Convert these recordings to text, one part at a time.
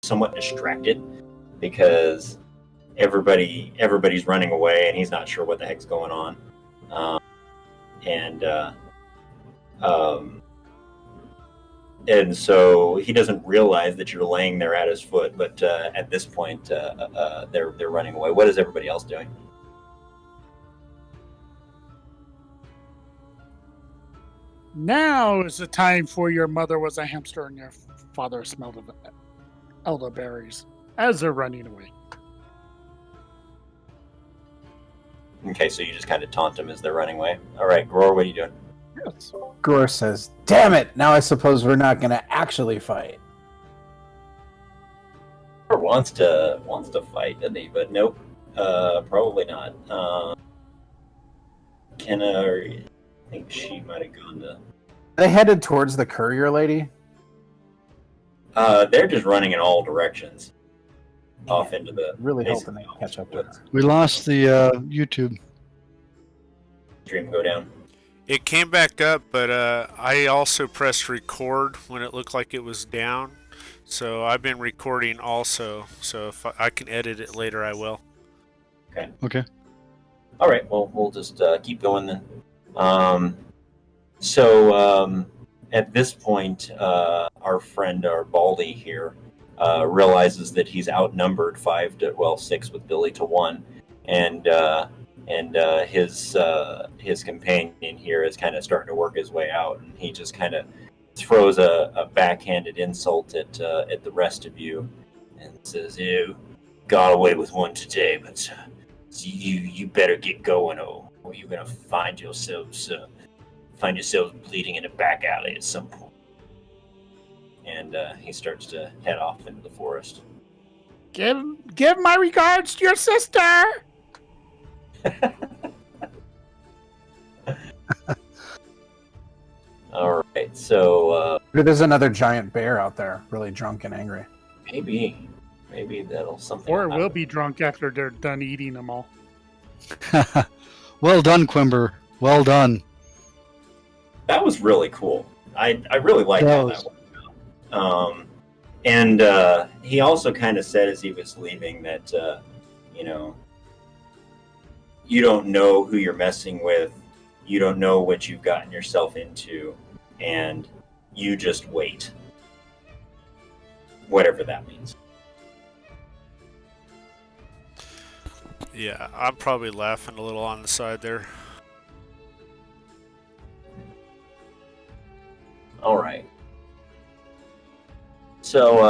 somewhat distracted because everybody's running away and he's not sure what the heck's going on. And so he doesn't realize that you're laying there at his foot, but at this point, they're running away. What is everybody else doing? Now is the time for your mother was a hamster and your father smelled of elderberries as they're running away. Okay, so you just kind of taunt them as they're running away. All right, Gror, what are you doing? Yes. Gror says, "Damn it! Now I suppose we're not going to actually fight." Gror wants to fight, doesn't he? But nope, probably not. Kenna, I think she might have gone to. They headed towards the courier lady. They're just running in all directions, off into the. Really hoping they catch up to her. We lost the YouTube. Stream go down. It came back up, but I also pressed record when it looked like it was down. So I've been recording also. So if I can edit it later, I will. Okay. Okay. All right. Well, we'll just keep going then. So at this point, our friend, our Baldy here, realizes that he's outnumbered 6 with Billy to 1, and his companion here is kind of starting to work his way out, and he just kind of throws a backhanded insult at the rest of you, and says, "You got away with one today, but you better get going, or you're gonna find yourselves bleeding in a back alley at some point." And he starts to head off into the forest. Give my regards to your sister. All right, so There's another giant bear out there, really drunk and angry. maybe that'll something. Or will will be drunk after they're done eating them all. Well done, Quembar. Well done. That was really cool. I really liked how that went out. And he also kind of said as he was leaving that you don't know who you're messing with, you don't know what you've gotten yourself into, and you just wait. Whatever that means. Yeah, I'm probably laughing a little on the side there. All right. So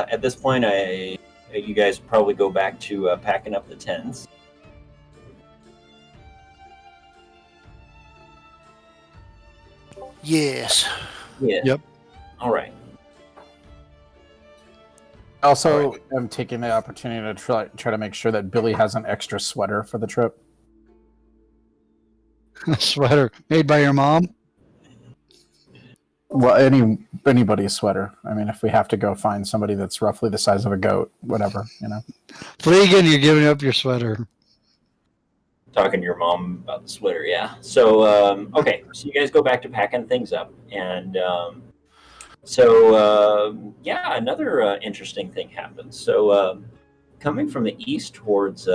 at this point, you guys probably go back to packing up the tents. Yes. Yeah. Yep. All right. Also, I'm taking the opportunity to try to make sure that Billy has an extra sweater for the trip. Sweater made by your mom? Well, anybody's sweater. I mean, if we have to go find somebody that's roughly the size of a goat, whatever, Fleegan, you're giving up your sweater. Talking to your mom about the sweater, yeah. So, okay, so you guys go back to packing things up, and another interesting thing happens. So, coming from the east towards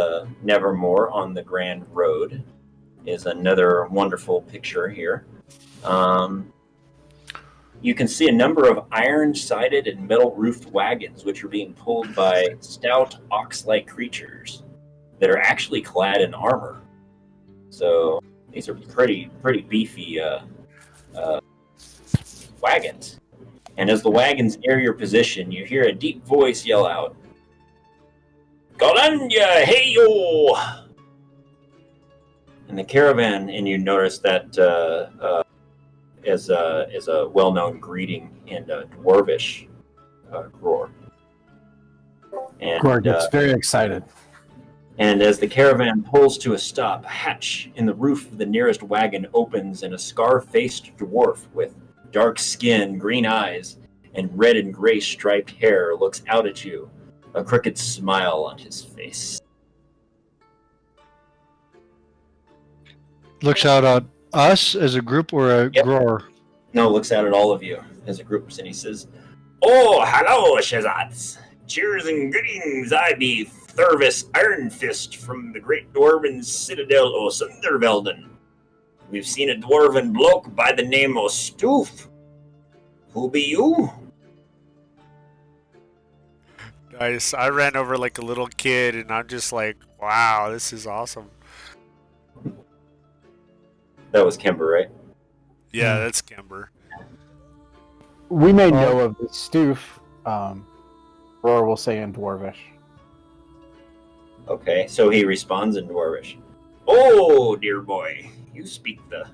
Nevermore on the Grand Road is another wonderful picture here. You can see a number of iron-sided and metal-roofed wagons, which are being pulled by stout ox-like creatures that are actually clad in armor. So these are pretty beefy wagons. And as the wagons near your position, you hear a deep voice yell out, "Golanya, hey-yo!" And the caravan, and you notice that is a well-known greeting in Dwarvish roar. And Gror gets very excited. And as the caravan pulls to a stop, a hatch in the roof of the nearest wagon opens, and a scar-faced dwarf with dark skin, green eyes, and red and gray striped hair looks out at you, a crooked smile on his face. Looks out at us as a group or a Gror? No, looks out at all of you as a group, and he says, "Oh, hello, Shazats. Cheers and greetings. I be Thurvis Ironfist from the great dwarven citadel o Sundervelden. We've seen a dwarven bloke by the name of Stoof. Who be you? Nice. I ran over like a little kid, and I'm just like, wow, this is awesome. That was Quembar, right? Yeah, that's Quembar. We may know of the Stoof, Roar will say in Dwarvish. Okay, so he responds in Dwarvish. Oh, dear boy, you speak the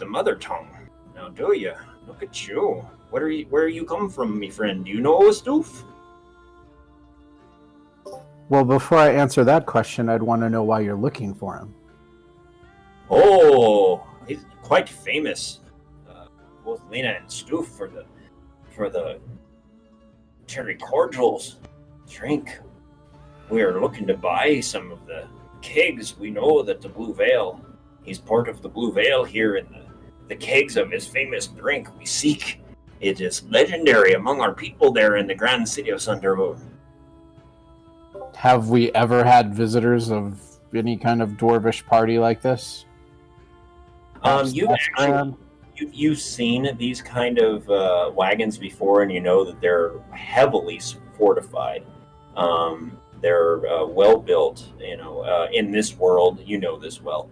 mother tongue. Now do you? Look at you. Where you come from, me friend? Do you know a Stoof? Well, before I answer that question, I'd want to know why you're looking for him. Oh, he's quite famous. Both Lena and Stoof for the cherry cordials. Drink. We are looking to buy some of the kegs. We know that the Blue Veil, he's part of the Blue Veil here in the kegs of his famous drink we seek. It is legendary among our people there in the grand city of Sunderwood. Have we ever had visitors of any kind of Dwarvish party like this? You've seen these kind of wagons before, and you know that they're heavily fortified. They're well built. In this world, you know this well.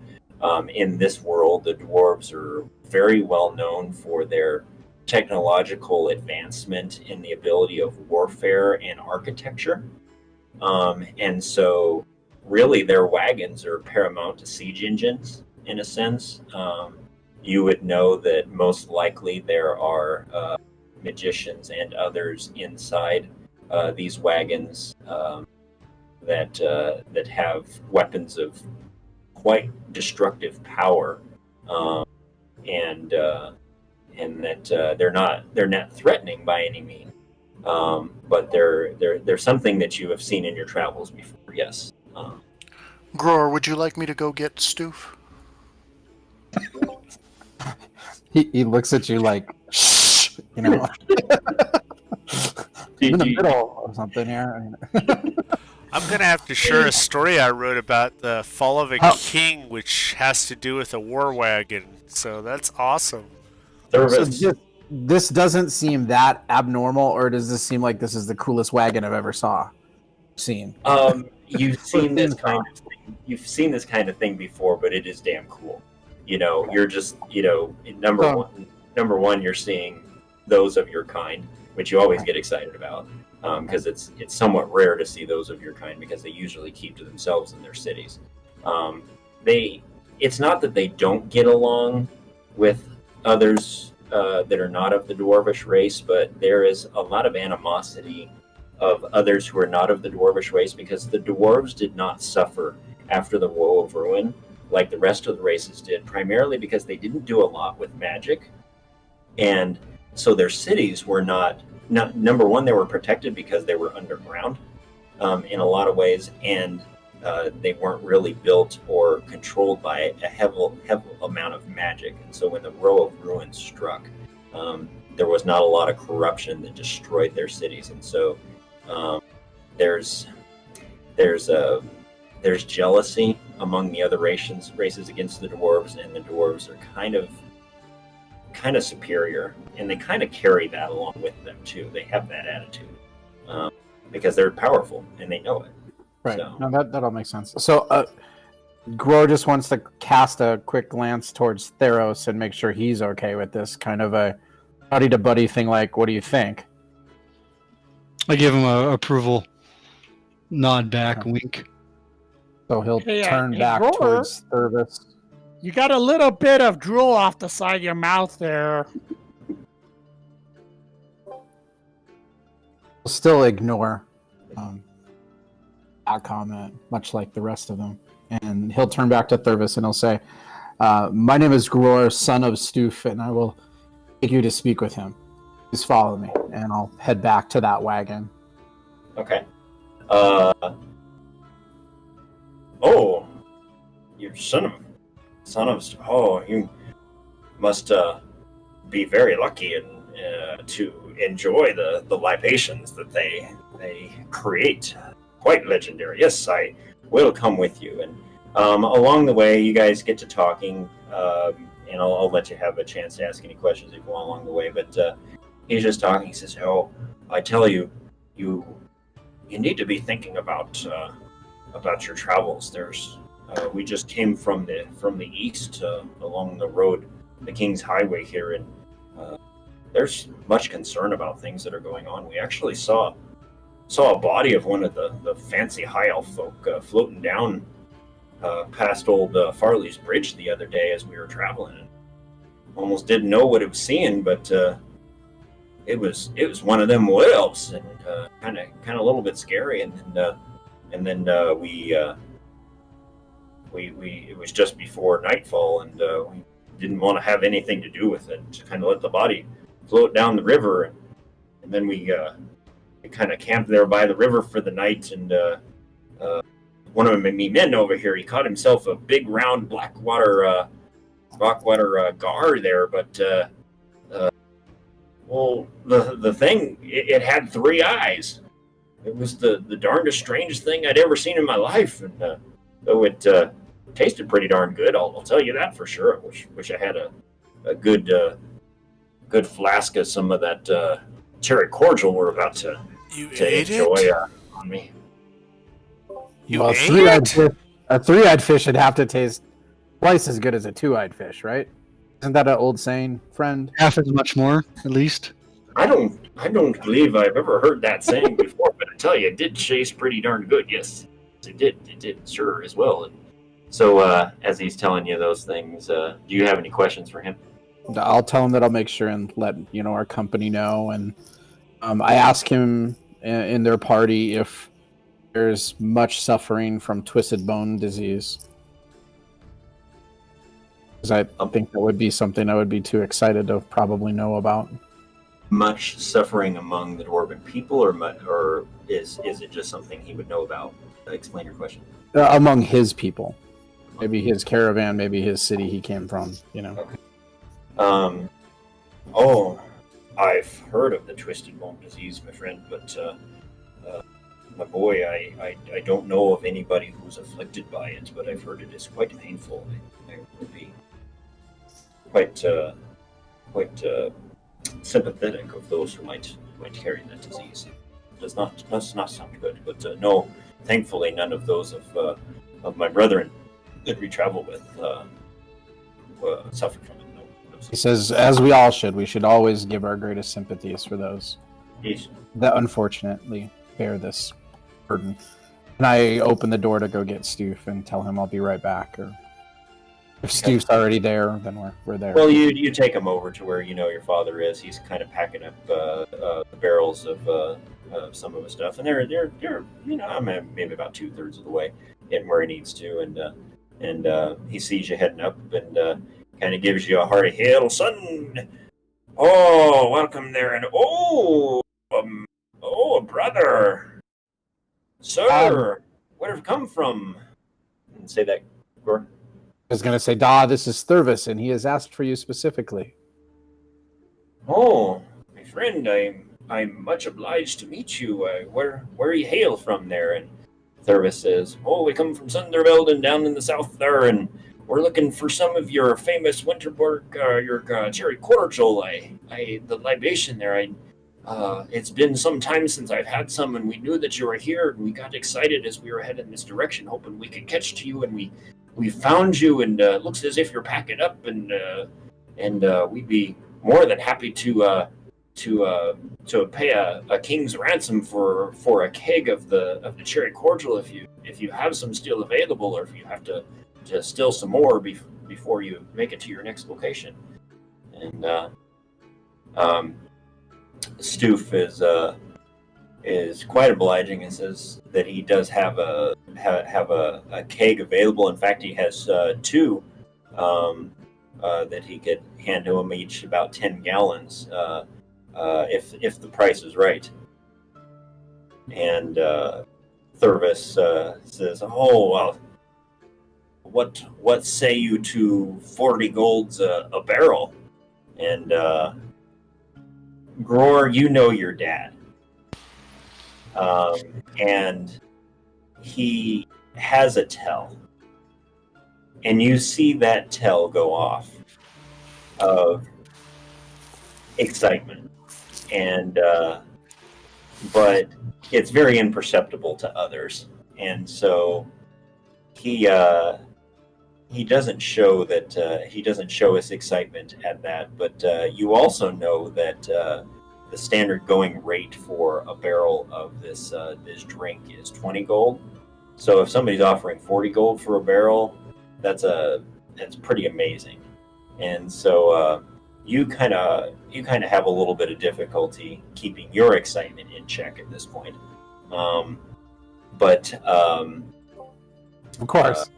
In this world, the dwarves are very well known for their technological advancement in the ability of warfare and architecture. And so, really, their wagons are paramount to siege engines, in a sense. You would know that most likely there are magicians and others inside these wagons that have weapons of quite destructive power, and that they're not threatening by any means, but they're something that you have seen in your travels before. Yes. Grower, would you like me to go get Stoof? He looks at you like, shh, in the middle of something here. I'm going to have to share a story I wrote about the fall of a king, which has to do with a war wagon. So that's awesome. So this doesn't seem that abnormal, or does this seem like this is the coolest wagon I've ever seen? You've seen this kind of thing. You've seen this kind of thing before, but it is damn cool. You're just, number one, you're seeing those of your kind, which you always get excited about, because it's somewhat rare to see those of your kind, because they usually keep to themselves in their cities. It's not that they don't get along with others that are not of the dwarvish race, but there is a lot of animosity of others who are not of the dwarvish race, because the dwarves did not suffer after the Woe of Ruin like the rest of the races did, primarily because they didn't do a lot with magic, and so their cities were not number one, they were protected because they were underground in a lot of ways, and they weren't really built or controlled by a heavy amount of magic. And so when the Woe of Ruin struck, there was not a lot of corruption that destroyed their cities. And so there's jealousy among the other races against the dwarves, and the dwarves are kind of superior, and they kind of carry that along with them too. They have that attitude because they're powerful and they know it. Right. So. No, that all makes sense. So Gror just wants to cast a quick glance towards Theros and make sure he's okay with this kind of a buddy to buddy thing. Like, what do you think? I give him a approval nod back, wink. So he'll turn back Gror, towards Thurvis. You got a little bit of drool off the side of your mouth there. Still ignore that comment, much like the rest of them. And he'll turn back to Thurvis and he'll say, my name is Gror, son of Stoof, and I will take you to speak with him. Please follow me, and I'll head back to that wagon. Okay. You're son of. Oh, you must be very lucky to enjoy the libations that they create. Quite legendary. Yes, I will come with you. And along the way, you guys get to talking, and I'll let you have a chance to ask any questions if you want along the way. But he's just talking. He says, "Oh, I tell you, you need to be thinking about your travels. We just came from the east along the road, the King's Highway here, and there's much concern about things that are going on. We actually saw a body of one of the fancy high elf folk floating down past old Farley's Bridge the other day as we were traveling. And almost didn't know what it was seeing, but it was one of them wood elves, and kind of a little bit scary. And then it was just before nightfall, and we didn't want to have anything to do with it. To kind of let the body float down the river, and then we kind of camped there by the river for the night. And one of my men over here, he caught himself a big round rockwater gar there, but well, the thing, it had 3 eyes. It was the darndest strangest thing I'd ever seen in my life, and though it tasted pretty darn good, I'll tell you that for sure. I wish I had a good flask of some of that cherry cordial we're about to enjoy on me. Well, a three-eyed fish would have to taste twice as good as a two-eyed fish, right? Isn't that an old saying, friend? Half as much more, at least. I don't believe I've ever heard that saying before, but I tell you, it did taste pretty darn good. Yes, it did, sure, as well. And so, as he's telling you those things, do you have any questions for him? I'll tell him that I'll make sure and let our company know. And I ask him in their party if there's much suffering from twisted bone disease, because I think that would be something I would be too excited to probably know about. Much suffering among the dwarven people, or is it just something he would know about? Explain your question. Among his people, maybe his caravan, maybe his city he came from. Okay. Oh, I've heard of the twisted bone disease, my friend, but my boy, I don't know of anybody who's afflicted by it, but I've heard it is quite painful. I would be quite sympathetic of those who might carry that disease. It does not sound good, but no, thankfully none of those of my brethren that we travel with suffer from it. No. He says, as we all should, we should always give our greatest sympathies for those that unfortunately bear this burden. And I open the door to go get Stoof and tell him I'll be right back. Or if Stoof's already there, then we're there. Well, you take him over to where your father is. He's kind of packing up the barrels of some of his stuff, and they're I'm maybe about 2/3 of the way getting where he needs to, and he sees you heading up and kind of gives you a hearty hail, son. Oh, welcome there, and brother, sir, where have you come from? And say that, Gore. I was going to say, this is Thurvis, and he has asked for you specifically. Oh, my friend, I'm much obliged to meet you. Where you hail from there? And Thurvis says, we come from Sundervelden down in the south there, and we're looking for some of your famous Winterborg, your cherry cordial. The libation there. It's been some time since I've had some, and we knew that you were here, and we got excited as we were headed in this direction, hoping we could catch to you, and we found you, and it looks as if you're packing up, and we'd be more than happy to pay a king's ransom for a keg of the cherry cordial if you have some still available, or if you have to still some more before you make it to your next location. And Stoof is quite obliging and says that he does have a keg available. In fact, he has 2 that he could hand to him, each about 10 gallons if the price is right. And Thurvis says, well, what say you to 40 golds a barrel? And Gror, you know your dad. And he has a tell. And you see that tell go off of excitement. And, but it's very imperceptible to others. And so he doesn't show that, he doesn't show his excitement at that. But you also know that the standard going rate for a barrel of this drink is 20 gold. So if somebody's offering 40 gold for a barrel, that's pretty amazing. And so you kind of have a little bit of difficulty keeping your excitement in check at this point. But Of course.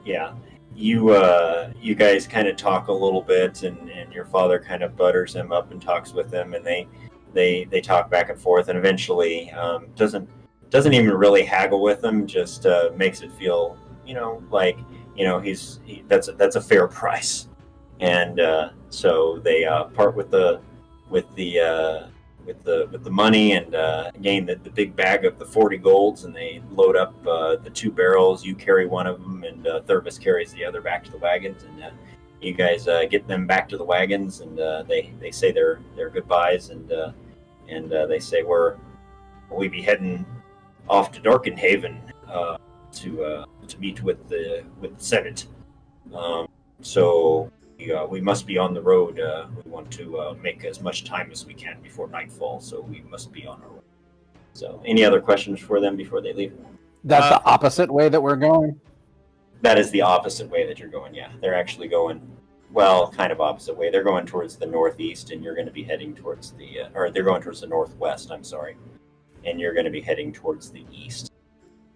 yeah, you guys kind of talk a little bit, and your father kind of butters him up and talks with him, and they talk back and forth, and eventually doesn't even really haggle with him, just makes it feel, like, that's a fair price. And so they part with the money, and gain the big bag of the 40 golds, and they load up the 2 barrels. You carry one of them, and Thurvis carries the other back to the wagons, and you guys get them back to the wagons, and they say their goodbyes, and they say we be heading off to Darkenhaven to meet with the Senate. So we must be on the road. We want to make as much time as we can before nightfall, so we must be on our road. So, any other questions for them before they leave? That's the opposite way that we're going? That is the opposite way that you're going, yeah. They're actually going, well, kind of opposite way. They're going towards the northeast, and you're going to be heading towards they're going towards the northwest, I'm sorry. And you're going to be heading towards the east.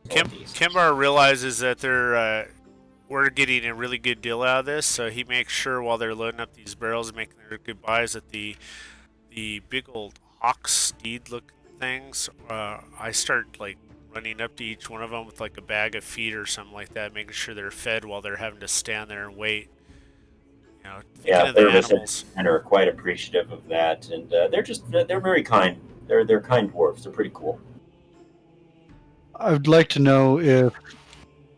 Quembar realizes that we're getting a really good deal out of this, so he makes sure while they're loading up these barrels and making their goodbyes that the big old ox steed looking things, I start like running up to each one of them with like a bag of feed or something like that, making sure they're fed while they're having to stand there and wait. Yeah, the animals. And are quite appreciative of that, and they're very kind. They're kind dwarves. They're pretty cool. I would like to know if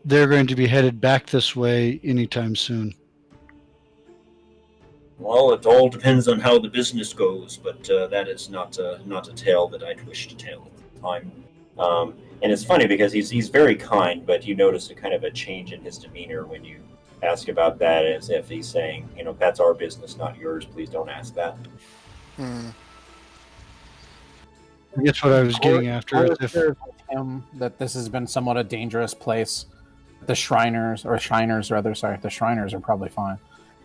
they're going to be headed back this way anytime soon. Well, it all depends on how the business goes, but that is not a tale that I'd wish to tell at the time. And it's funny because he's very kind, but you notice a kind of a change in his demeanor when you ask about that, as if he's saying, that's our business, not yours. Please don't ask that. I guess what I was getting after is if him that this has been somewhat a dangerous place. The Shriners are probably fine.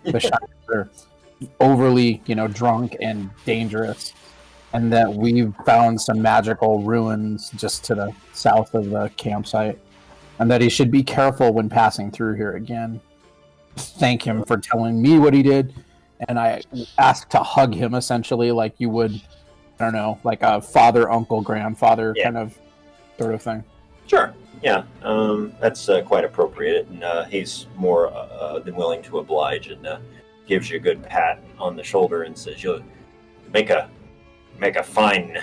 The Shriners are overly, drunk and dangerous, and that we've found some magical ruins just to the south of the campsite, and that he should be careful when passing through here again. Thank him for telling me what he did, and I asked to hug him essentially like you would, I don't know, like a father, uncle, grandfather kind of sort of thing. Sure. Yeah, that's quite appropriate, and he's more than willing to oblige, and gives you a good pat on the shoulder and says, "You'll make a fine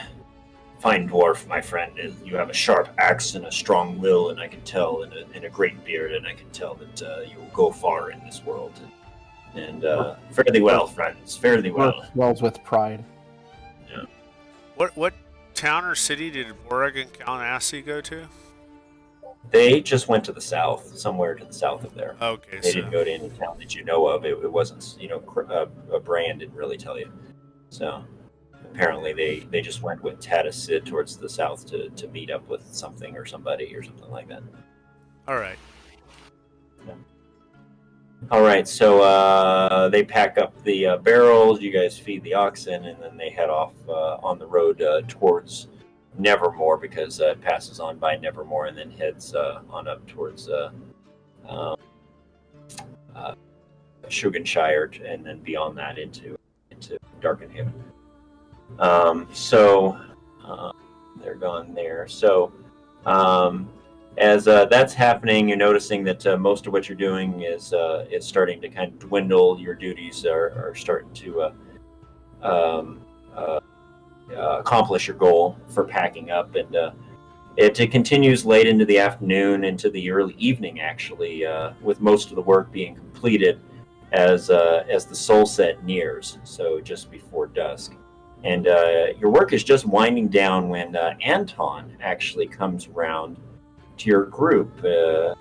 dwarf, my friend. You have a sharp axe and a strong will, and I can tell, and a great beard, and I can tell that you will go far in this world. And fare thee well, friends. Fare thee well." Wells with pride. Yeah. What town or city did Borg and Kalanassi go to? They just went to the south, somewhere to the south of there. Okay, They didn't go to any town that you know of. It wasn't, Brand didn't really tell you. So apparently they just went with Tadasid towards the south to meet up with something or somebody or something like that. All right. Yeah. All right, so they pack up the barrels, you guys feed the oxen, and then they head off on the road towards Nevermore, because it passes on by Nevermore and then heads on up towards Shugenshire, and then beyond that into Darkenhaven. So they're gone there. So as that's happening, you're noticing that most of what you're doing is starting to kind of dwindle. Your duties are starting to accomplish your goal for packing up, and it continues late into the afternoon, into the early evening, actually, with most of the work being completed as the soul set nears, so just before dusk. And your work is just winding down when Anton actually comes around to your group.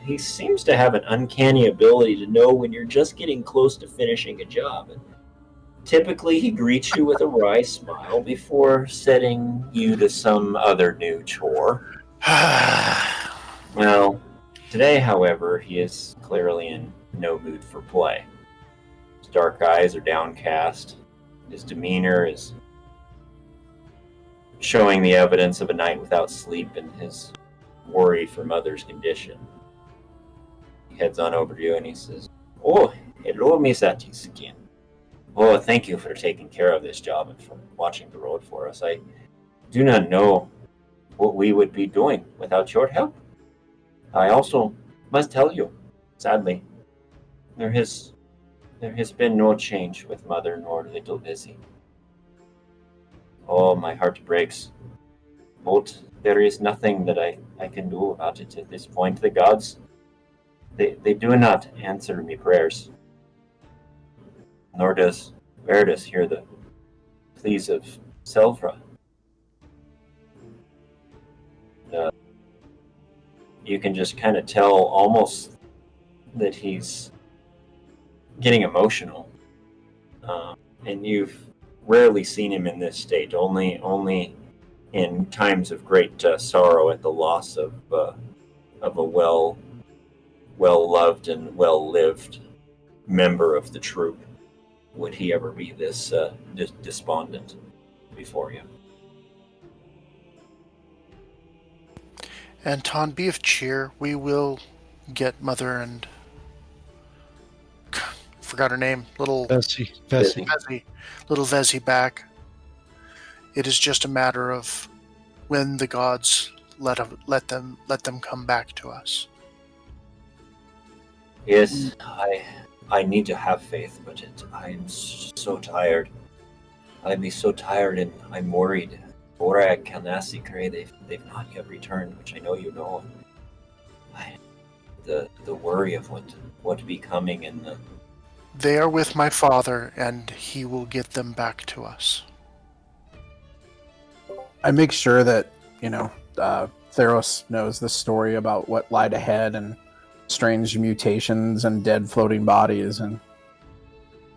He seems to have an uncanny ability to know when you're just getting close to finishing a job. And typically, he greets you with a wry smile before setting you to some other new chore. Well, today, however, he is clearly in no mood for play. His dark eyes are downcast. His demeanor is showing the evidence of a night without sleep and his worry for Mother's condition. He heads on over to you and he says, "Oh, hello, Miss Attis again. Oh, thank you for taking care of this job and for watching the road for us. I do not know what we would be doing without your help. I also must tell you, sadly, there has been no change with Mother nor little Busy. Oh, my heart breaks. But there is nothing that I can do about it at this point. The gods, they do not answer me prayers. Nor does Veritas hear the pleas of Selvra. You can just kind of tell almost that he's getting emotional. And you've rarely seen him in this state, only in times of great sorrow at the loss of a well-loved and well-lived member of the troop would he ever be this despondent before you. Anton, be of cheer. We will get Mother and... forgot her name. Little Vessi. Vesi. Little Vesi back. It is just a matter of when the gods let them come back to us. Yes, I need to have faith, but I'm so tired. I'd be so tired, and I'm worried. Borag, Kalnasi, Kare, they've not yet returned, which I know you know. The worry of what be coming and the... They are with my father, and he will get them back to us. I make sure that, Theros knows the story about what lied ahead and strange mutations and dead floating bodies and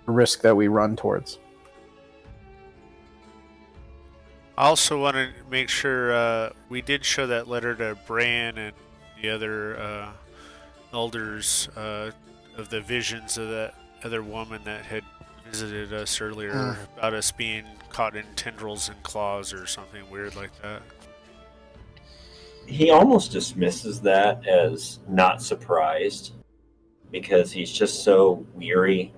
the risk that we run towards. I also want to make sure we did show that letter to Bran and the other elders of the visions of that other woman that had visited us earlier about us being caught in tendrils and claws or something weird like that. He almost dismisses that as not surprised because he's just so weary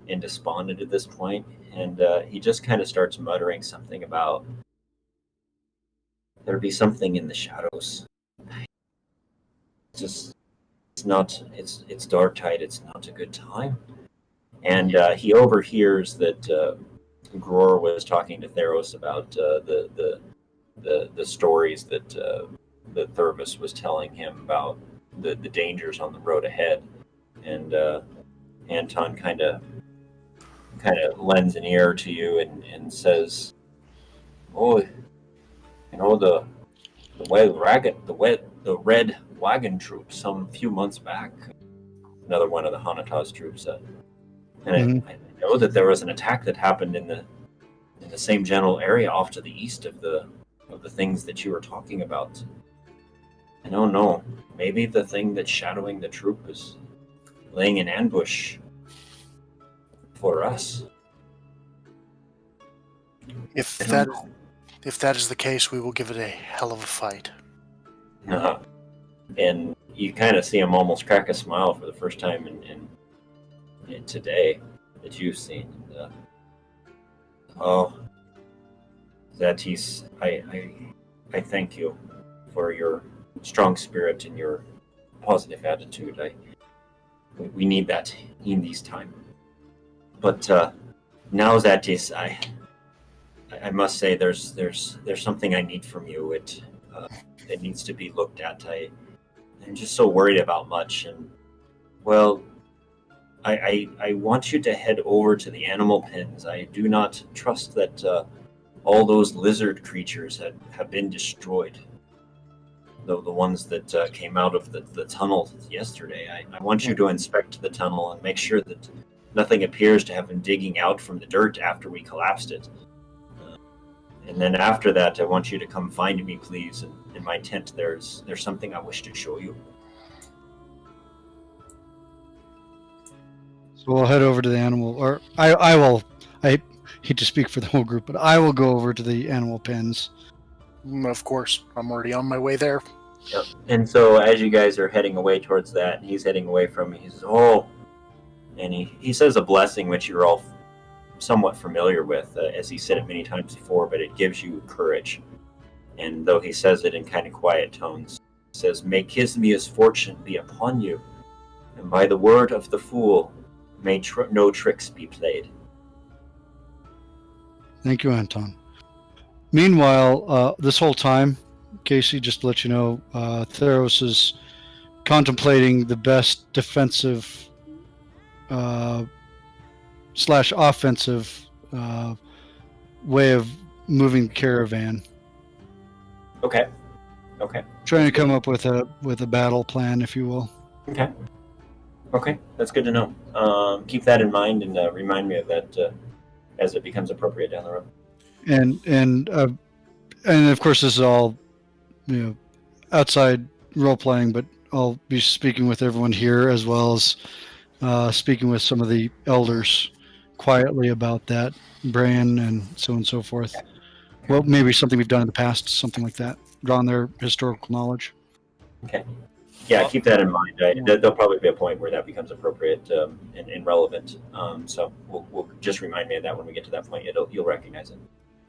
and despondent at this point, and he just kind of starts muttering something about there be something in the shadows. It's dark tide. It's not a good time. And he overhears that Gror was talking to Theros about the stories that Thurvis was telling him about the dangers on the road ahead. And Anton kind of lends an ear to you and says, "Oh, the red wagon troop some few months back, another one of the Hanataz troops." And I know that there was an attack that happened in the same general area off to the east of the things that you were talking about. I don't know. Maybe the thing that's shadowing the troop is laying an ambush for us. If that is the case, we will give it a hell of a fight. And you kind of see him almost crack a smile for the first time in today that you've seen. Zatis, I thank you for your strong spirit and your positive attitude. We need that in these times. But now, Zatis, I must say, there's something I need from you. It needs to be looked at. I'm just so worried about much, and well, I want you to head over to the animal pens. I do not trust that all those lizard creatures have been destroyed. The ones that came out of the tunnel yesterday. I want you to inspect the tunnel and make sure that nothing appears to have been digging out from the dirt after we collapsed it. And then after that, I want you to come find me, please. In my tent, there's something I wish to show you. So we'll head over to the animal, or I will. I hate to speak for the whole group, but I will go over to the animal pens. Of course, I'm already on my way there. Yep. And so as you guys are heading away towards that, he's heading away from me. He says, "Oh," and he says a blessing which you're all somewhat familiar with, as he said it many times before, but it gives you courage. And though he says it in kind of quiet tones, he says, "May Kismia's fortune be upon you, and by the word of the fool, may no tricks be played." Thank you, Anton. Meanwhile, this whole time, Casey, just to let you know, Theros is contemplating the best defensive / offensive way of moving the caravan. Okay. Trying to come up with a battle plan, if you will. Okay, that's good to know. Keep that in mind and remind me of that as it becomes appropriate down the road. And of course, this is all outside role playing, but I'll be speaking with everyone here as well as speaking with some of the elders quietly about that, Bran and so on and so forth. Well, maybe something we've done in the past, something like that, draw on their historical knowledge. Okay. Yeah, keep that in mind. There'll probably be a point where that becomes appropriate and relevant. So we'll just remind me of that when we get to that point. You'll recognize it.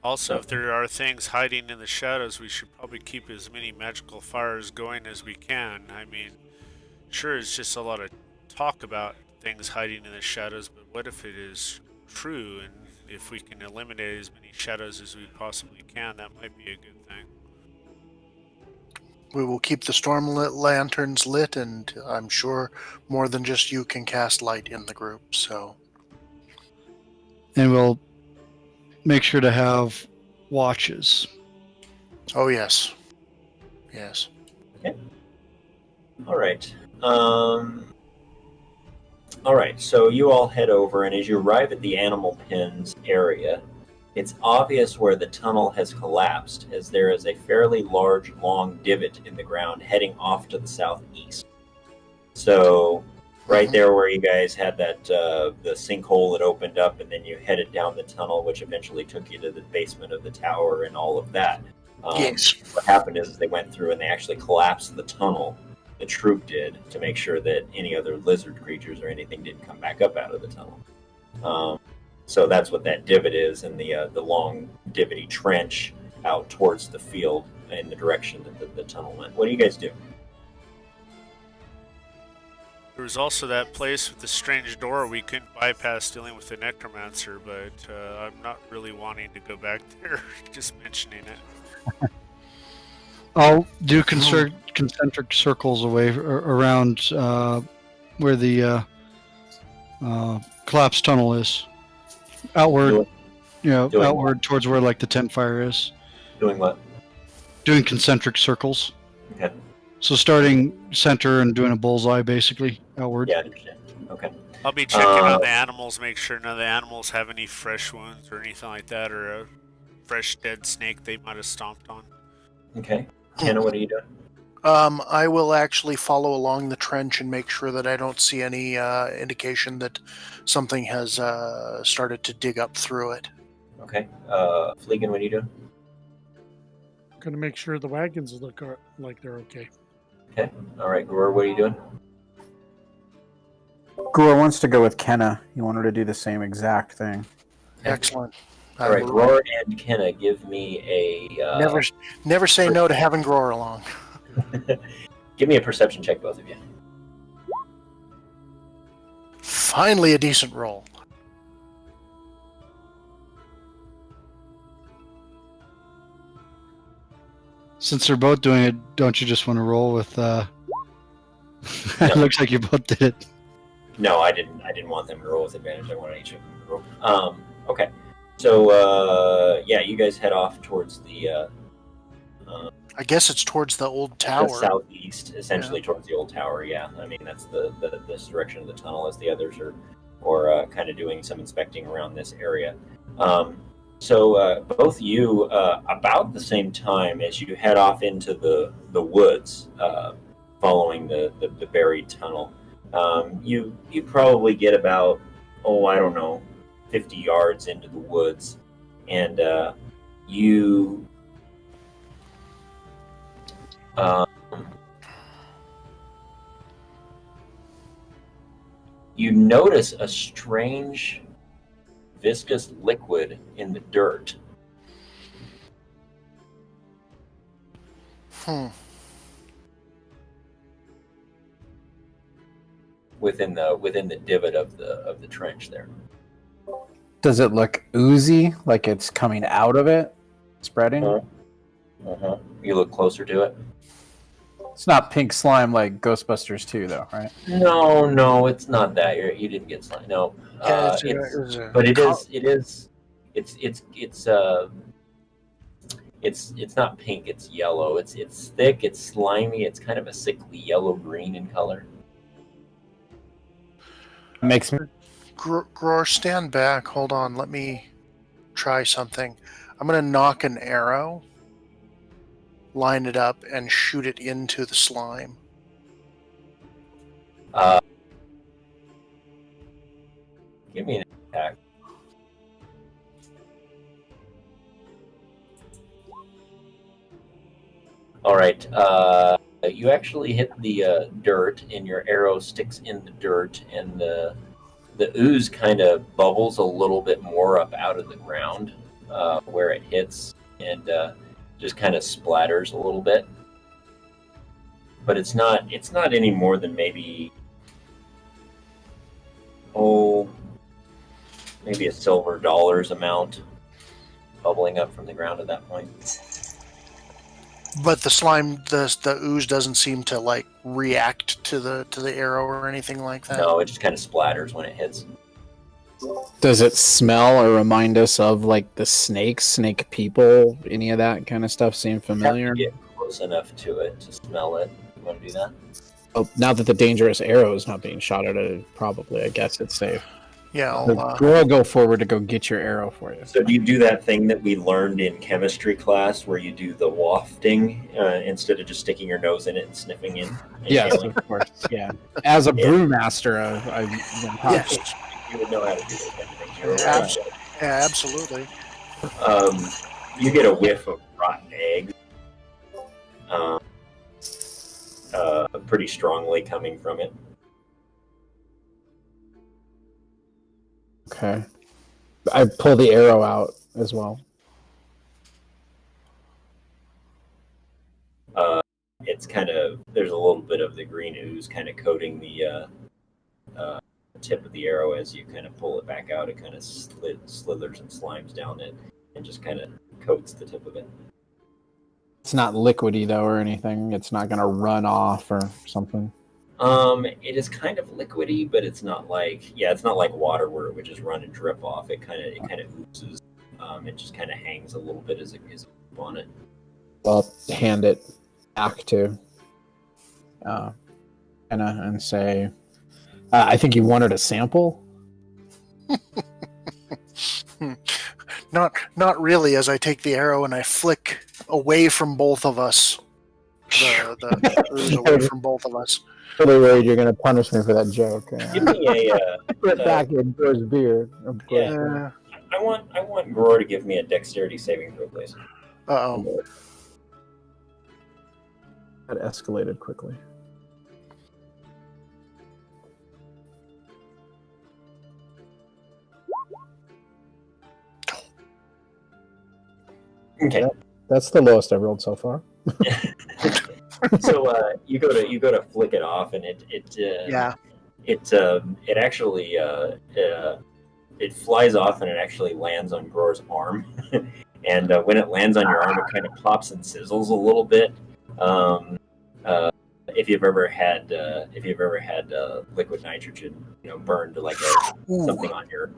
Also, if there are things hiding in the shadows, we should probably keep as many magical fires going as we can. I mean, sure, it's just a lot of talk about things hiding in the shadows, but what if it is true? And if we can eliminate as many shadows as we possibly can, that might be a good thing. We will keep the storm lanterns lit, and I'm sure more than just you can cast light in the group. So, And we'll make sure to have watches. oh yes. Okay. All right. All right. So you all head over, and as you arrive at the animal pens area, it's obvious where the tunnel has collapsed, as there is a fairly large, long divot in the ground heading off to the southeast. So, right there where you guys had that the sinkhole that opened up, and then you headed down the tunnel, which eventually took you to the basement of the tower and all of that. Yes. What happened is they went through and they actually collapsed the tunnel. The troop did, to make sure that any other lizard creatures or anything didn't come back up out of the tunnel. So that's what that divot is, and the long divot-y trench out towards the field in the direction that the tunnel went. What do you guys do? There was also that place with the strange door we couldn't bypass dealing with the necromancer, but I'm not really wanting to go back there, just mentioning it. I'll do concentric circles away around where the collapsed tunnel is. Outward, outward towards where like the tent fire is. Doing what? Doing concentric circles. Okay. So starting center and doing a bullseye, basically outward. Yeah, I understand. Okay. I'll be checking on the animals, make sure none of the animals have any fresh wounds or anything like that, or a fresh dead snake they might have stomped on. Okay. Hannah, what are you doing? I will actually follow along the trench and make sure that I don't see any indication that something has started to dig up through it. Okay. Fleegan, what are you doing? Going to make sure the wagons look like they're okay. Okay. All right. Gror, what are you doing? Gror wants to go with Kenna. You want her to do the same exact thing. Okay. Excellent. All right. Gror and Kenna, give me a... Never say no to having Gror along. Give me a perception check, both of you. Finally, a decent roll. Since they're both doing it, don't you just want to roll with? It looks like you both did it. No, I didn't. I didn't want them to roll with advantage. I wanted each of them to roll. Okay. So yeah, you guys head off towards the. I guess it's towards the old The tower. southeast, essentially towards the old tower. Yeah, I mean that's this direction of the tunnel, as the others are kind of doing some inspecting around this area. So both you, about the same time as you head off into the woods, following the buried tunnel, you probably get about, I don't know, 50 yards into the woods, and you notice a strange viscous liquid in the dirt. Within the divot of the trench there. Does it look oozy, like it's coming out of it, spreading? You look closer to it. It's not pink slime like Ghostbusters 2, though, right? No, it's not that. You didn't get slime. No, but it's not pink. It's yellow. It's thick. It's slimy. It's kind of a sickly yellow green in color. Makes me. Gror, stand back. Hold on. Let me try something. I'm going to knock an arrow, line it up, and shoot it into the slime. Give me an attack. All right. You actually hit the dirt, and your arrow sticks in the dirt, and the ooze kind of bubbles a little bit more up out of the ground where it hits, and just kind of splatters a little bit. But it's not any more than maybe maybe a silver dollars amount bubbling up from the ground at that point. But the slime, the ooze doesn't seem to like react to the arrow or anything like that. No, it just kind of splatters when it hits. Does it smell or remind us of like the snake people? Any of that kind of stuff seem familiar? You have to get close enough to it to smell it. You want to do that? Oh, now that the dangerous arrow is not being shot at it, probably, I guess it's safe. Yeah, We'll go forward to go get your arrow for you. So do you do that thing that we learned in chemistry class where you do the wafting instead of just sticking your nose in it and sniffing in? And Yes, inhaling? of course. Yeah. As a brewmaster, I've been taught. yes, You would know how to do those kind of things. You're Yeah, right. yeah, absolutely. You get a whiff of rotten eggs, pretty strongly coming from it. Okay. I pull the arrow out as well. It's kind of, there's a little bit of the green ooze kind of coating the tip of the arrow as you kind of pull it back out. It kind of slithers and slimes down it and just kind of coats the tip of it. It's not liquidy though or anything. It's not going to run off or something. It is kind of liquidy, but it's not like water where it would just run and drip off. It kind of oozes. It just kind of hangs a little bit as a grip on it. I'll hand it back to Anna and say, I think you wanted a sample. Not really. As I take the arrow and I flick away from both of us, the ooze away from both of us. Really worried you're going to punish me for that joke. Give me a Put it back in Gore's beard. Of course. Yeah. I want Gror to give me a dexterity saving throw, please. Uh-oh. That escalated quickly. Okay. That's the lowest I've rolled so far. So you go to flick it off, and it actually it flies off, and it actually lands on Gror's arm, and when it lands on your arm, it kind of pops and sizzles a little bit. If you've ever had liquid nitrogen, burned like something on your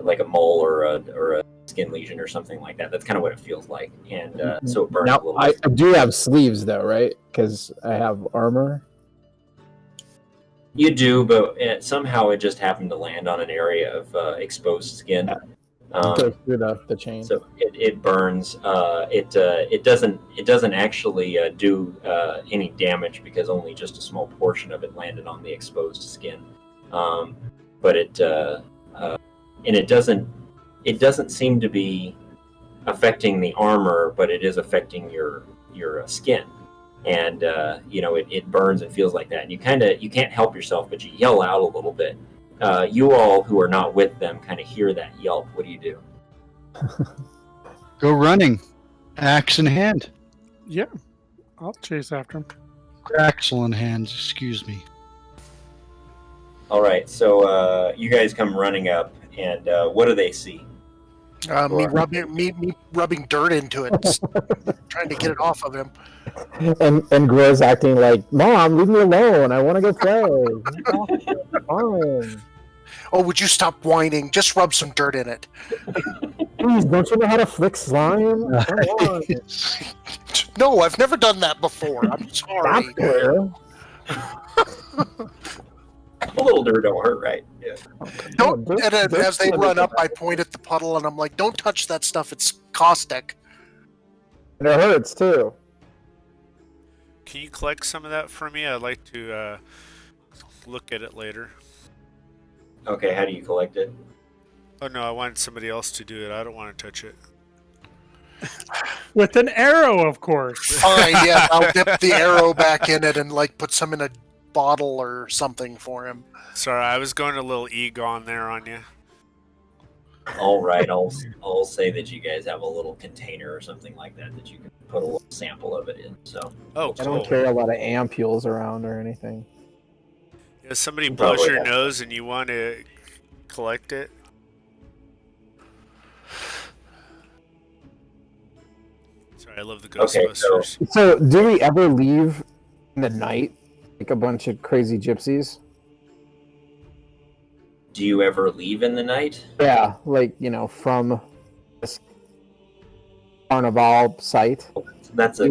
like a mole or a skin lesion or something like that. That's kind of what it feels like, and so it burns Now, a little I bit. do have sleeves though, right? Because I have armor. You do, but somehow it just happened to land on an area of exposed skin. Go through the chain. So it burns. It doesn't actually do any damage because only just a small portion of it landed on the exposed skin. But it doesn't seem to be affecting the armor, but it is affecting your skin. And it burns and feels like that. And you can't help yourself, but you yell out a little bit. You all who are not with them kind of hear that yelp. What do you do? Go running, axe in hand. Yeah, I'll chase after him. Axle in hand. Excuse me. All right, so you guys come running up, and what do they see? Me rubbing dirt into it, trying to get it off of him. And Gro's acting like, Mom, leave me alone. I want to go play. Fine. Oh, would you stop whining? Just rub some dirt in it. Please, don't you know how to flick slime? Come on. No, I've never done that before. I'm sorry. That's clear. A little dirt don't hurt, right? Yeah. Don't. And as they run up, I point at the puddle and I'm like, "Don't touch that stuff. It's caustic." And it hurts too. Can you collect some of that for me? I'd like to look at it later. Okay, how do you collect it? Oh no, I wanted somebody else to do it. I don't want to touch it. With an arrow, of course. Fine, yeah, I'll dip the arrow back in it and put some in a bottle or something for him. Sorry, I was going a little Egon there on you. All right, I'll say that you guys have a little container or something like that you can put a little sample of it in. So. Oh, I cool. don't carry a lot of ampules around or anything. If somebody You blows probably your have. nose and you want to collect it. Sorry, I love the Okay, Ghostbusters. So, do we ever leave in the night like a bunch of crazy gypsies? Do you ever leave in the night? Yeah, like, from this carnival site. That's a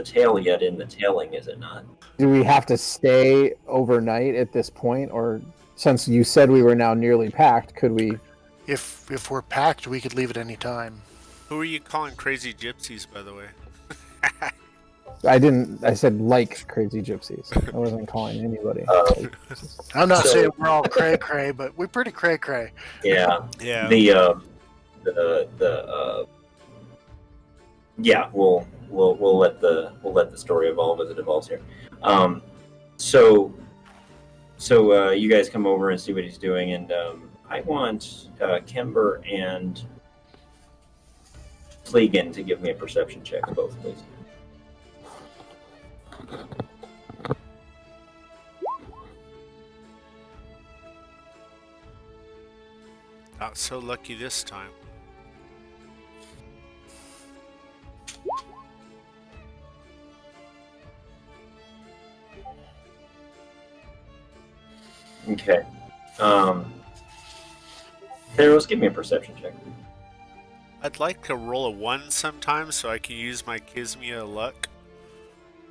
tail yet in the tailing, is it not? Do we have to stay overnight at this point, or since you said we were now nearly packed, could we? If we're packed, we could leave at any time. Who are you calling crazy gypsies, by the way? I said like crazy gypsies. I wasn't calling anybody. I'm not So- saying we're all cray cray, but we're pretty cray cray. Yeah. Yeah. We'll let the story evolve as it evolves here. So you guys come over and see what he's doing, and I want Quembar and Fleegan to give me a perception check, both, please. Not so lucky this time. Okay. Theros, give me a perception check. I'd like to roll a 1 sometime so I can use my Kismia luck.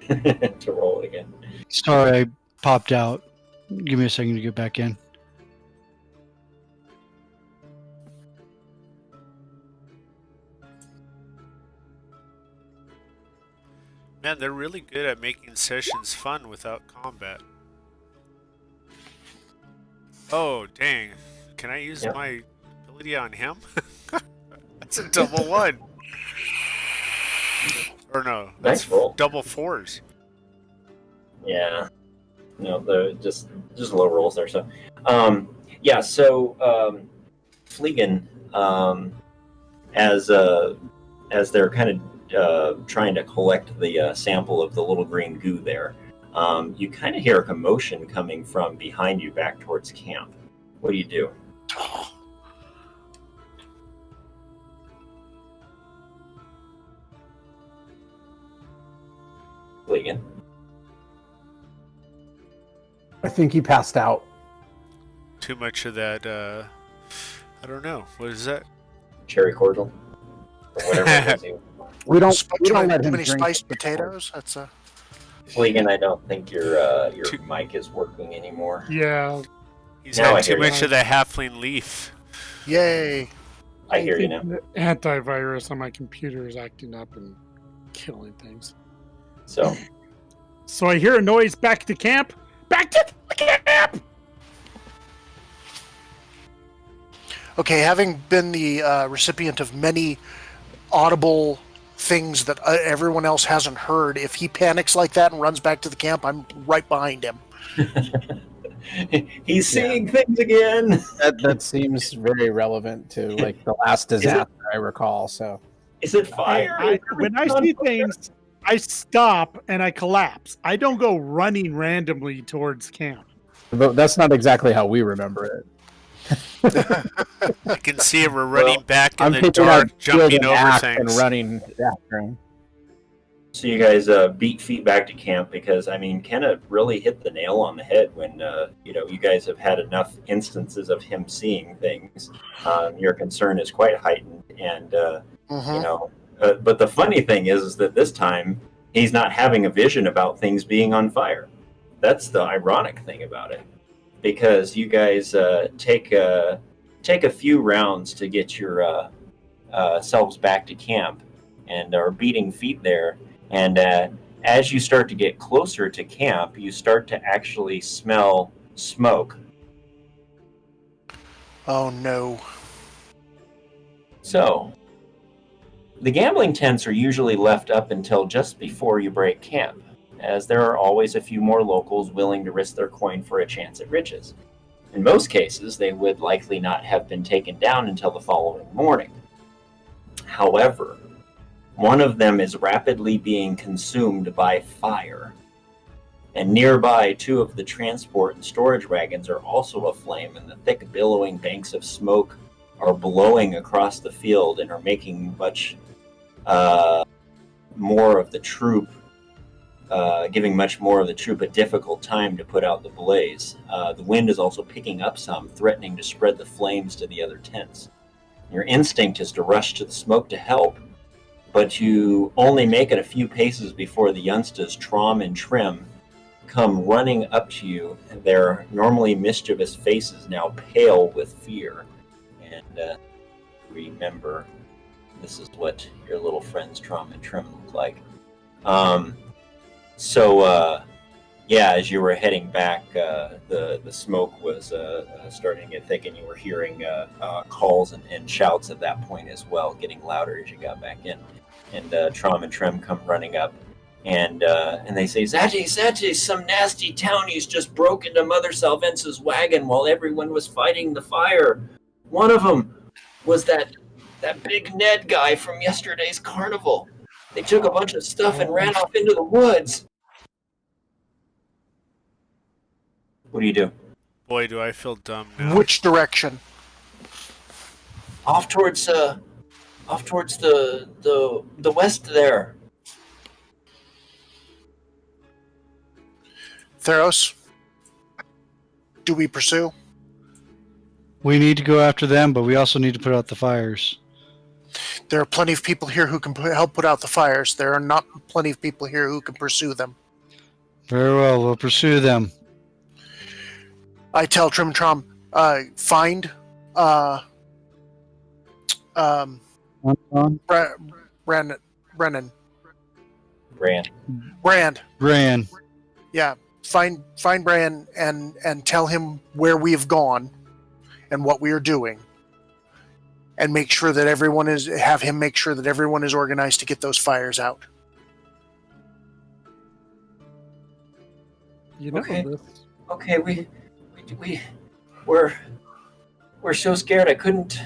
To roll it again. Sorry, I popped out. Give me a second to get back in. Man, they're really good at making sessions fun without combat. Oh, dang. Can I use Yep. my ability on him? That's a double 1. Or no, that's Nice roll. double 4s. Yeah. No, they're just low rolls there. So, yeah. So, Fleegan, as they're kind of trying to collect the sample of the little green goo there, you kind of hear a commotion coming from behind you back towards camp. What do you do? Fleegan. I think he passed out. Too much of that. I don't know. What is that? Cherry cordial. Or whatever it is. We don't Too let many him drink spiced it. potatoes. That's a. Fleegan, I don't think your mic is working anymore. Yeah. He's Now I had too hear you. much of the halfling leaf. Yay! I hear you think now. the antivirus on my computer is acting up and killing things. So, So I hear a noise back to camp. Back to the camp! Okay, having been the recipient of many audible things that everyone else hasn't heard, if he panics like that and runs back to the camp, I'm right behind him. he's seeing things again. That seems very relevant to like the last disaster I recall. So Is it fire? When I see things, I stop and I collapse. I don't go running randomly towards camp. but that's not exactly how we remember it. I can see we're running back in I'm the picking dark, up jumping over and things. running after him. So you guys beat feet back to camp because, I mean, Kenna really hit the nail on the head when, you guys have had enough instances of him seeing things. Your concern is quite heightened. And, but the funny thing is that this time he's not having a vision about things being on fire. That's the ironic thing about it. Because you guys take a few rounds to get your selves back to camp and are beating feet there. And as you start to get closer to camp, you start to actually smell smoke. Oh no. So, the gambling tents are usually left up until just before you break camp, as there are always a few more locals willing to risk their coin for a chance at riches. In most cases, they would likely not have been taken down until the following morning. However, one of them is rapidly being consumed by fire. And nearby, 2 of the transport and storage wagons are also aflame, and the thick billowing banks of smoke are blowing across the field and are making much more of the troop, giving much more of the troop a difficult time to put out the blaze. The wind is also picking up some, threatening to spread the flames to the other tents. Your instinct is to rush to the smoke to help, but you only make it a few paces before the youngstas, Trom and Trim, come running up to you, and their normally mischievous faces now pale with fear. And remember, this is what your little friends Trom and Trim look like. As you were heading back, the smoke was starting to get thick, and you were hearing calls and shouts at that point as well, getting louder as you got back in. And Trom and Trim come running up, and they say, Zati, some nasty townies just broke into Mother Salvence's wagon while everyone was fighting the fire. One of them was that big Ned guy from yesterday's carnival. They took a bunch of stuff and ran off into the woods. What do you do? Boy, do I feel dumb now. Which direction? Off towards the west there. Theros, do we pursue? We need to go after them, but we also need to put out the fires. There are plenty of people here who can help put out the fires. There are not plenty of people here who can pursue them. Very well, we'll pursue them. I tell Trim Trom, find Brand. Bran. Yeah, find Brand and tell him where we have gone and what we are doing, and make sure that have him make sure that everyone is organized to get those fires out. You know Okay. this. Okay, we're so scared. I can't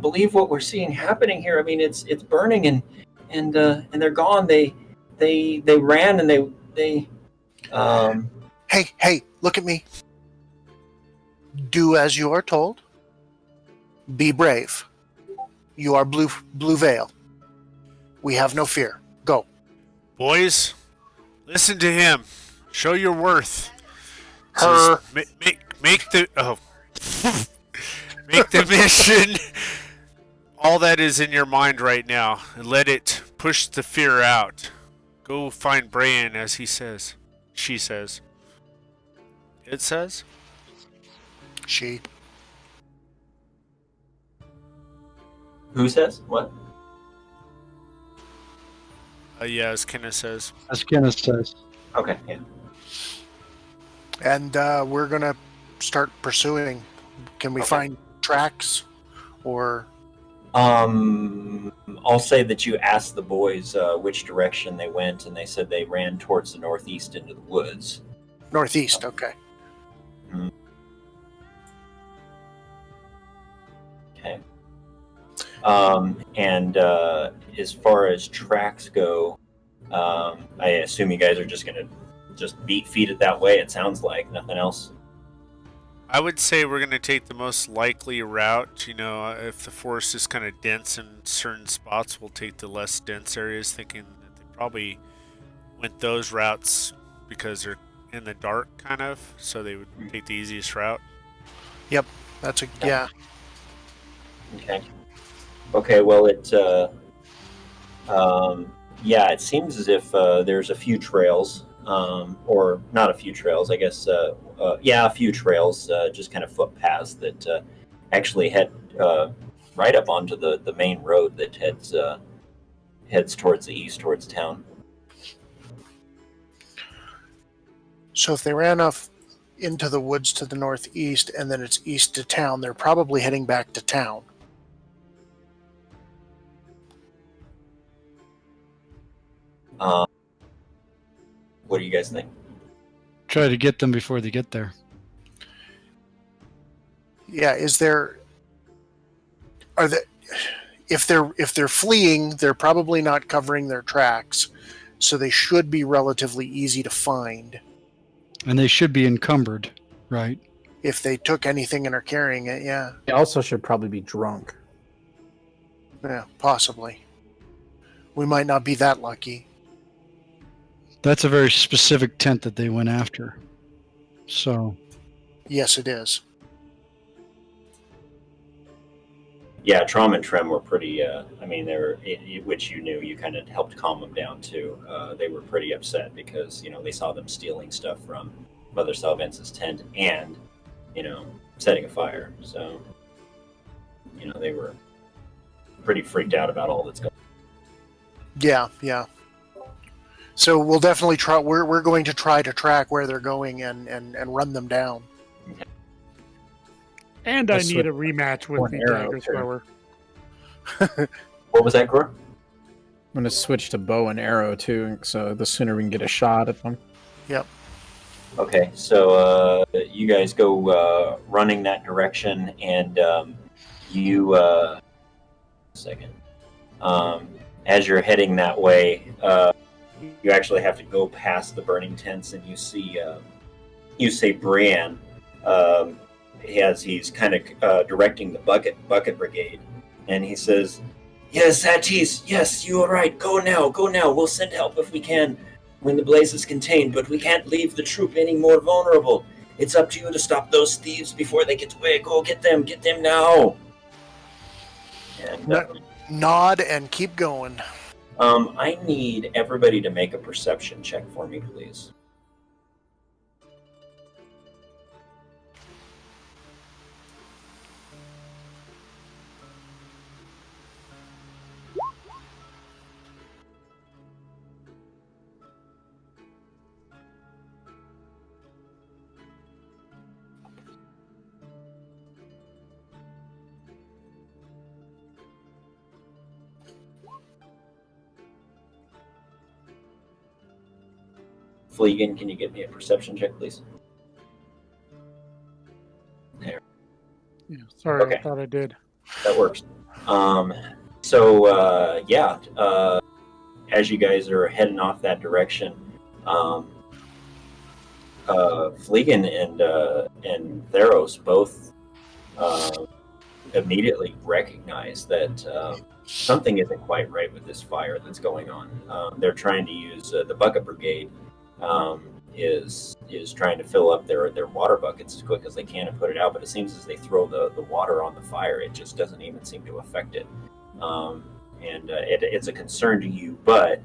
believe what we're seeing happening here. I mean, it's burning and they're gone. They ran and they Hey, look at me. Do as you are told. Be brave. You are Blue Veil. We have no fear. Go. Boys, listen to him. Show your worth. Her. Says, make the make the mission all that is in your mind right now, and let it push the fear out. Go find Brian, as he says. She says. It says. She. Who says what? Yeah, as Kenneth says. As Kenneth says. Okay, yeah. And we're going to start pursuing. Can we find tracks? Or... I'll say that you asked the boys which direction they went, and they said they ran towards the northeast into the woods. Northeast, okay. Okay. And as far as tracks go, I assume you guys are just gonna beat feet it that way. It sounds like nothing else. I would say we're going to take the most likely route. You know, if the forest is kind of dense in certain spots, we'll take the less dense areas, thinking that they probably went those routes because they're in the dark, kind of, so they would take the easiest route. Yep, that's a... yeah. Okay. Okay, well, yeah, it seems as if there's a few trails, or not a few trails, I guess, yeah, a few trails, just kind of footpaths that actually head right up onto the main road that heads towards the east, towards town. So if they ran off into the woods to the northeast and then it's east to town, they're probably heading back to town. What do you guys think? Try to get them before they get there. Yeah, if they're fleeing, they're probably not covering their tracks, so they should be relatively easy to find. And they should be encumbered, right? If they took anything and are carrying it, yeah. They also should probably be drunk. Yeah, possibly. We might not be that lucky. That's a very specific tent that they went after. So, Yes, it is. Yeah, Trom and Trem were pretty, I mean, they were, which you knew, you kind of helped calm them down too. They were pretty upset because, you know, they saw them stealing stuff from Mother Salvence's tent and, you know, setting a fire. So, you know, they were pretty freaked out about all that's going on. Yeah, yeah. So we'll definitely try. We're going to try to track where they're going and run them down. And I need a rematch with the dagger thrower. What was that, Gror? I'm going to switch to bow and arrow too, so the sooner we can get a shot at them. Yep. Okay, so you guys go running that direction, and you second. As you're heading that way, you actually have to go past the burning tents, and you see Brian. He's kind of directing the bucket brigade, and he says, "Yes, Satis, yes, you are right. Go now. We'll send help if we can when the blaze is contained, but we can't leave the troop any more vulnerable. It's up to you to stop those thieves before they get away. Go get them now." And Nod and keep going. I need everybody to make a perception check for me, please. Fleegan, can you get me a perception check, please? There. Yeah, sorry, Okay. I thought I did. That works. As you guys are heading off that direction, Fleegan and Theros both immediately recognize that something isn't quite right with this fire that's going on. They're trying to use the bucket brigade is trying to fill up their water buckets as quick as they can and put it out, but it seems as they throw the water on the fire, it just doesn't even seem to affect it. It's a concern to you, but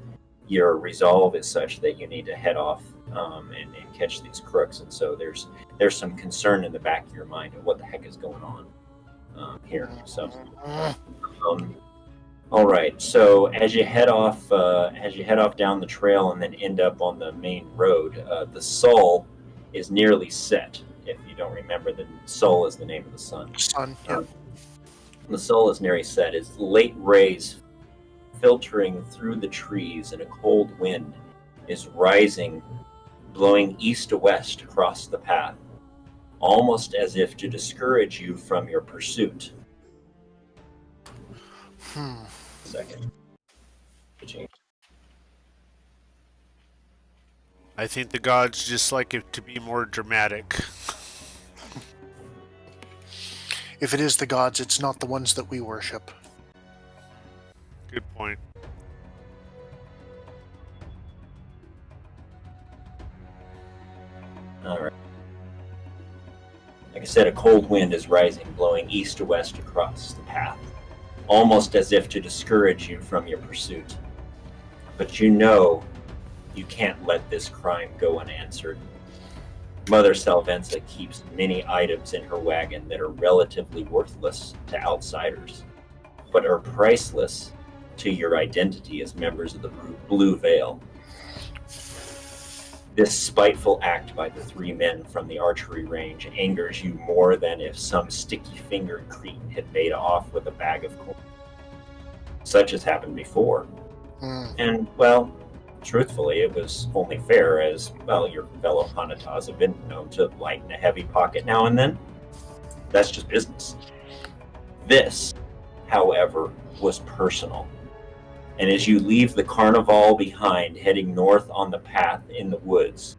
your resolve is such that you need to head off and catch these crooks, and so there's some concern in the back of your mind of what the heck is going on here. So all right, so as you head off down the trail and then end up on the main road, the Sol is nearly set. If you don't remember, the Sol is the name of the sun. The Sol is nearly set. Its late rays filtering through the trees, and a cold wind is rising, blowing east to west across the path, almost as if to discourage you from your pursuit. Second. I think the gods just like it to be more dramatic. If it is the gods, it's not the ones that we worship. Good point. All right. Like I said, a cold wind is rising, blowing east to west across the path, almost as if to discourage you from your pursuit. But you know you can't let this crime go unanswered. Mother Salvenza keeps many items in her wagon that are relatively worthless to outsiders, but are priceless to your identity as members of the Blue Veil. This spiteful act by the three men from the archery range angers you more than if some sticky-fingered cretin had made off with a bag of coin. Such has happened before. And, well, truthfully, it was only fair as, well, your fellow Hanatas have been known to lighten a heavy pocket now and then. That's just business. This, however, was personal. And as you leave the carnival behind, heading north on the path in the woods,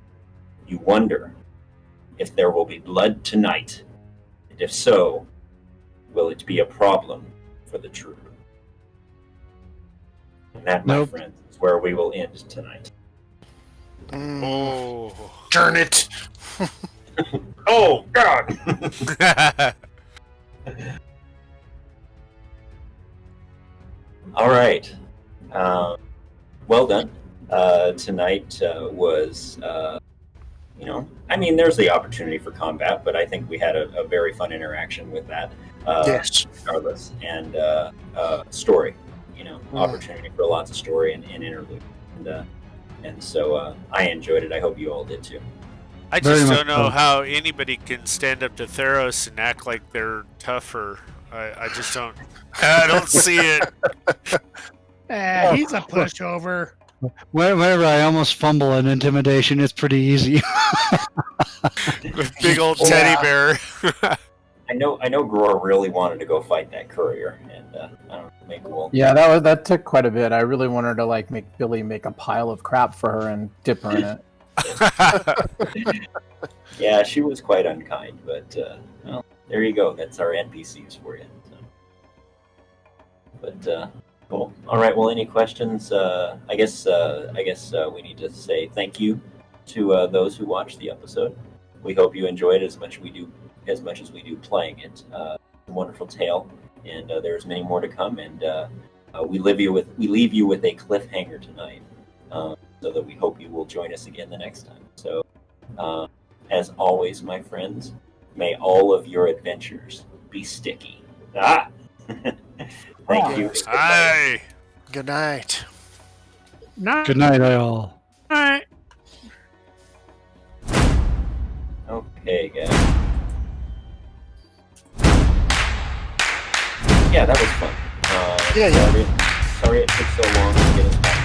you wonder if there will be blood tonight, and if so, will it be a problem for the troop? And that, my friends, is where we will end tonight. Oh. Darn it! Oh, God! All right. Well done. Tonight was, I mean, there's the opportunity for combat, but I think we had a very fun interaction with that. Yes. Regardless. And story, opportunity for lots of story and interlude. And so I enjoyed it. I hope you all did too. I just don't know how anybody can stand up to Theros and act like they're tougher. I just don't. I don't see it. He's a pushover. Whenever I almost fumble an intimidation, it's pretty easy. With big old teddy bear. I know Gror really wanted to go fight that courier, and I don't know, maybe we'll... Yeah, that took quite a bit. I really wanted to make Billy make a pile of crap for her and dip her in it. Yeah, she was quite unkind, but well, there you go. That's our NPCs for you. So. But cool. All right. Well, any questions? I guess we need to say thank you to those who watched the episode. We hope you enjoyed it as much as we do playing it. A wonderful tale, and there's many more to come. And we leave you with a cliffhanger tonight, so that we hope you will join us again the next time. So, as always, my friends, may all of your adventures be sticky. Thank you. Hi. Good night. Good night, all. Night. Okay, guys. Yeah, that was fun. Yeah. Sorry it took so long to get us back